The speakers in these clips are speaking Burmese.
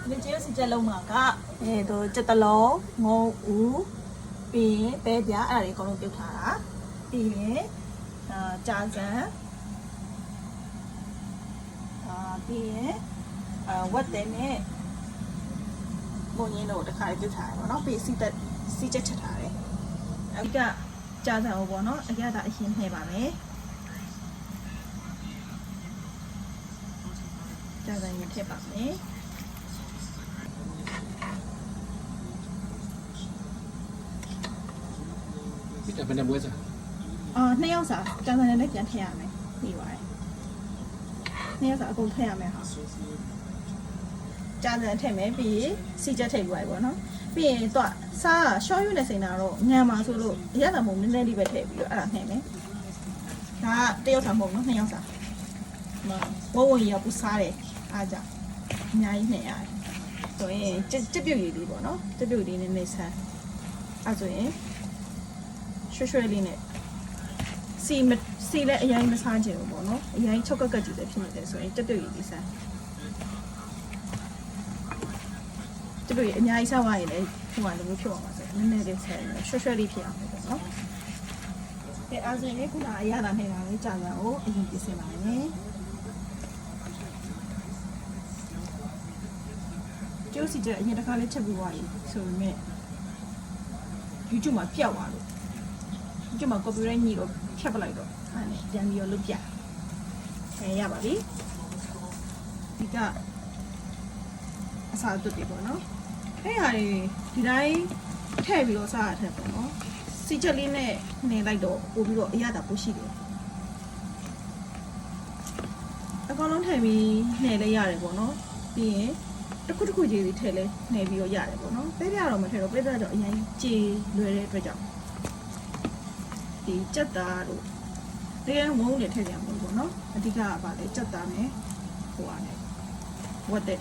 你只要是只老嘛噶，都只得老我有，边白边阿里讲拢丢他啦，边家政边我的呢，我年老的开丢他，我那边是只吃他嘞，一个家政我喏，一个大先黑吧没。家政也贴吧没。这边的么子？နှစ်ယောက်စာကျန်တဲ့လည်းပြန်ထည့်ရမယ်ပြီးပါတယ်နှစ်ယောက်စာအကုန်ထည့်ရမယ်ဟာကျန်တဲ့ထည့်မယ်ပြီးရင်စီချက်ထည့်ပြီးပါပေါ့နော်ပြီးရင်တော့စားရှော့ရွနဲ့စိန်တာတော့ငံပါဆိုလို့ရတာမဟုတ်နည်းနည်းလေးပဲထည့်ပြီးတော့အဲ့ဒါနှိမ့်မယ်ဒါကတစ်ယောက်စာမဟုတ်နော်နှစ်ယောက်စာဝဝရီကပူစားတယ်အားကြောင့်အများကြီးနှိမ့်ရတယ်ဆိုရင်ကြက်ပြုတ်ရည်လေးပေါ့နော်ကြက်ပြုတ်လေးနဲ့နှိမ့်ဆန်းအဲ့ဆိုရင်ရွှဲလေးနဲ့စီလည်းအရင်မစားကြဘူးပေါ့နော်အရင်ချုပ်ကကြည့်တယ်ဖြစ်နေတယ်ဆိုရင်တက်ပြုတ်ရည်လေးစားတက်ပြုတ်ရည်အများကြီးစားသွားရင်လည်းဟိုကလည်းဖြစ်သွားမှာဆိုနည်းနည်းလေးဆက်ရွှဲလေးဖြစ်အောင်ပေါ့နော်အဲအားဆိုရင်ခုနအရသာနေတာလေးကြာကြာကိုအရင်ပြင်ဆင်ပါမယ်ကျိုးစီတဲ့အရင်တစ်ခါလေးချက်ပြီးသွားပြီဆိုပေမဲ့ YouTube မှာပျောက်သွားလို့YouTube မှာ copyright ညှိတော့ဖြတ်ပလိုက်တော့အဲ့ဒါပြန်ပြီးတော့လုပ်ပြရပါပြီဒီကအစားအသွတ်တွေပေါ့နော်အဲ့ဟာတွေဒီတိုင်းထည့်ပြီးတော့စားရတဲ့ပေါ့နော်စီချက်လေးနဲ့နေလိုက်တော့ပို့ပြီးတော့အရသာပို့ရှိတယ်အကောင်လုံးထည့်ပြီးနှည့်လဲရတယ်ပေါ့နော်ပြီးရင်တစ်ခုချင်းစီထည့်လဲနှည့်ပြီးတော့ရတယ်ပေါ့နော်ပဲပြတော့မထည့်တော့ပဲပြတော့အရင်ကြေလွယ်တဲ့အတွက်ကြောင့်ဒီကြက်သားတို့တကယ်ငုံနေထည့်ကြမှာပေါ့နော်အဓိကကပါလေကြက်သားနဲ့ဟိုကနေဝတ်တဲ့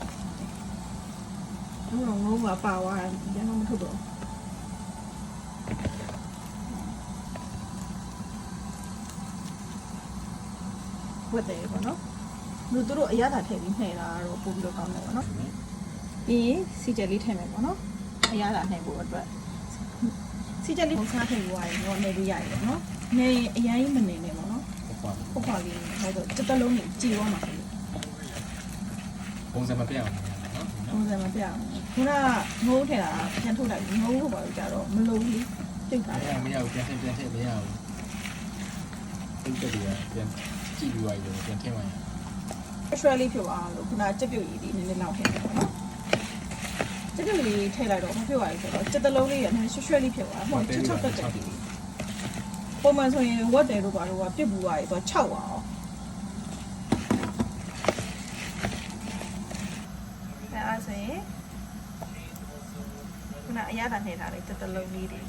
ငုံကပါသွားတယ်ရမ်းမထုတ်တော့ဝတ်တယ်ပေါ့နော်လူတို့အရသာထည့်ပြီးနှိမ့်တာတော့ပို့ပြီးတော့ကောင်းတယ်ပေါ့နော်ပြီးရင်စီချက်လေးထည့်မယ်ပေါ့နော်အရသာနှိမ့်ဖို့အတွက်စီချက်လေးစားထည့်ပြီးတော့နေလို့ရတယ်ပေါ့နော်နေအရင်မနေနဲ့ပေါ့နော်ဟုတ်ပါပြီဟောတော့တစ်တလုံးကြီးကြည်သွားမှာဆိုလို့ပုံစံမပြအောင်နော်ပုံစံမပြအောင်ခုနကငိုးထည့်တာပြန်ထုတ်လိုက်ငိုးဖို့ပါလို့ကြတော့မလုံးဘူးတိတ်တာမရဘူးပြန်ထည့်မရဘူးတိတ်တက်တယ်ပြန်ကြည့်ပြီးသွားပြီပြန်ထည့်မှရရွှဲလေးဖြုတ်အောင်လို့ခုနကြက်ပြုတ်ရည်လေးနည်းနည်းလောက်ထည့်တယ်ပေါ့နော်ကြက်ပြုတ်လေးထည့်လိုက်တော့မဖြုတ်ရဘူးဆိုတော့ကြက်တလုံးလေးရနည်းရွှဲလေးဖြုတ်သွားဟိုချက်တက်တယ်ပုံမှန်ဆိုရင်ဝတ်တယ်လို့ပါတော့ပြစ်ပူသွားပြီတော့6ပါအောင်အဲ့ဆိုရင်ခုနအရသာနှိမ့်ထားလိုက်တစ်လုံးလေးတွေ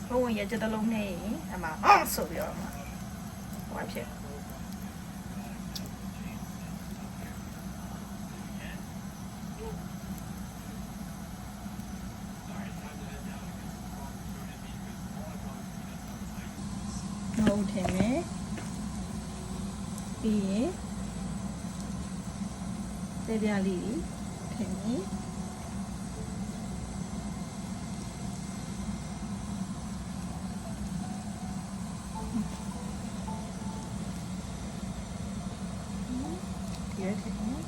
ဘုံဝင်ရတစ်လုံးနဲ့အမအော်ဆိုပြီးတော့ဟိုဖြစ်ဟုတ်တယ်မယ်ပြီးရင်တဲပြလေးထည့်မယ်ဒီရထည့်မယ်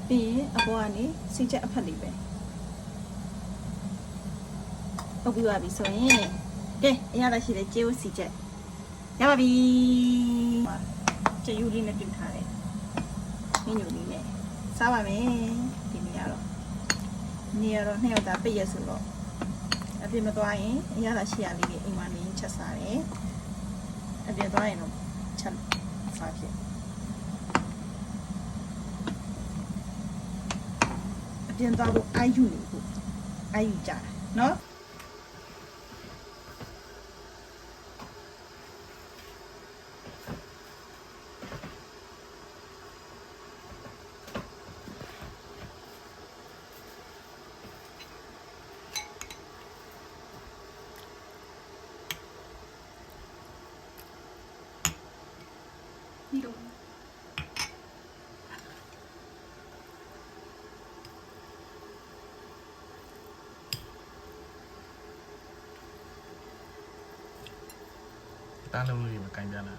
ပြီးရင်အပေါ်ကနေစီချက်အဖက်လေးပဲပုတ်ပြီးပါပြီဆိုရင်ကဲအရသာရှိတဲ့ကျေးဝစီချက်ရပါပြီကျေးယူလေးနဲ့ပြုတ်ထားတယ်မင်းညိုလေးနဲ့စားပါမယ်ဒီနေ့ကတော့နှစ်ယောက်သားပိတ်ရဆိုတော့အပြင်မသွားရင်အရသာရှိရလေးအိမ်မှာနေချက်စားတယ်အပြင်သွားရင်တော့ချက်စားဖြစ်ပြန်သွားဖို့အာယူနေဖို့အာယူကြတာနော် တားလုံးလေးကိုကင်ပြလာ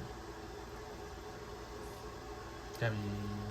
ကြပြီ